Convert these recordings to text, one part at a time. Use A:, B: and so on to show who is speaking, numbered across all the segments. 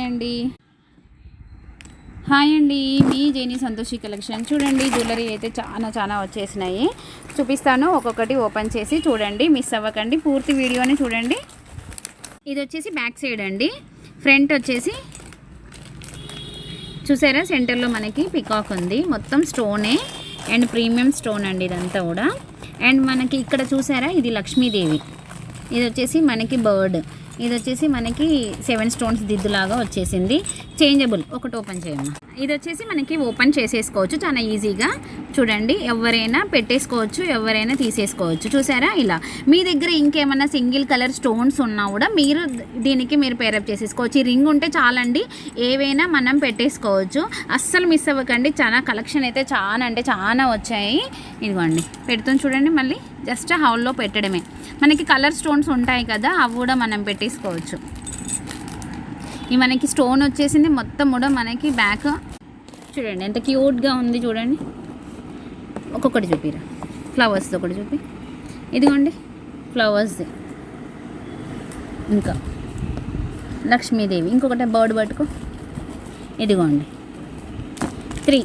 A: అండి. హాయ్ అండి, మీ జేని సంతోషి కలెక్షన్. చూడండి జ్యువెలరీ అయితే చాలా వచ్చేసినాయి. చూపిస్తాను ఒక్కొక్కటి ఓపెన్ చేసి చూడండి, మిస్ అవ్వకండి, పూర్తి వీడియోని చూడండి. ఇది వచ్చేసి బ్యాక్ సైడ్ అండి. ఫ్రంట్ వచ్చేసి చూసారా, సెంటర్లో మనకి పికాక్ ఉంది. మొత్తం స్టోనే అండ్ ప్రీమియం స్టోన్ అండి ఇదంతా కూడా. అండ్ మనకి ఇక్కడ చూసారా, ఇది లక్ష్మీదేవి. ఇది వచ్చేసి మనకి బర్డ్. ఇది వచ్చేసి మనకి 7 స్టోన్స్ దిద్దులాగా వచ్చేసింది. చేంజబుల్. ఒకటి ఓపెన్ చేయమ్మా. ఇది వచ్చేసి మనకి ఓపెన్ చేసేసుకోవచ్చు చాలా ఈజీగా. చూడండి, ఎవరైనా పెట్టేసుకోవచ్చు, ఎవరైనా తీసేసుకోవచ్చు. చూసారా ఇలా. మీ దగ్గర ఇంకేమన్నా సింగిల్ కలర్ స్టోన్స్ ఉన్నా కూడా దీనికి మీరు పేరప్ చేసేసుకోవచ్చు. ఈ రింగ్ ఉంటే చాలండి, ఏవైనా మనం పెట్టేసుకోవచ్చు. అస్సలు మిస్ అవ్వకండి. చాలా కలెక్షన్ అయితే చాలా వచ్చాయి. ఇదిగోండి పెడుతుంది చూడండి. మళ్ళీ జస్ట్ హౌల్లో పెట్టడమే. మనకి కలర్ స్టోన్స్ ఉంటాయి కదా, అవి కూడా మనం పెట్టేసుకోవచ్చు. ఈ మనకి స్టోన్ వచ్చేసింది మొత్తం కూడా మనకి బ్యాక్. చూడండి ఎంత క్యూట్గా ఉంది చూడండి. ఒక్కొక్కటి చూపిరా. ఫ్లవర్స్ది ఒకటి చూపి. ఇదిగోండి ఫ్లవర్స్ది. ఇంకా లక్ష్మీదేవి. ఇంకొకటి బర్డ్ పట్టుకో. ఇదిగోండి 3.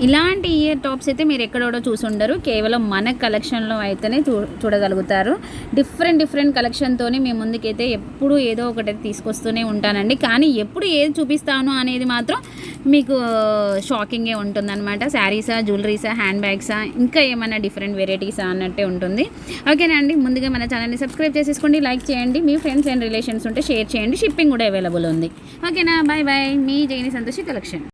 A: ఇలాంటి ఇయర్ టాప్స్ అయితే మీరు ఎక్కడో చూసుండరు. కేవలం మన కలెక్షన్లో అయితేనే చూడగలుగుతారు. డిఫరెంట్ కలెక్షన్తోనే మీ ముందుకైతే ఎప్పుడు ఏదో ఒకటి తీసుకొస్తూనే ఉంటానండి. కానీ ఎప్పుడు ఏది చూపిస్తాను అనేది మాత్రం మీకు షాకింగే ఉంటుందన్నమాట. శారీసా, జ్యువెలరీసా, హ్యాండ్ బ్యాగ్సా, ఇంకా ఏమైనా డిఫరెంట్ వెరైటీసా అన్నట్టే ఉంటుంది. ఓకేనా అండి. ముందుగా మన ఛానల్ని సబ్స్క్రైబ్ చేసేసుకోండి, లైక్ చేయండి, మీ ఫ్రెండ్స్ అండ్ రిలేషన్స్ ఉంటే షేర్ చేయండి. షిప్పింగ్ కూడా అవైలబుల్ ఉంది. ఓకేనా. బాయ్. మీ జేని సంతోషి కలెక్షన్.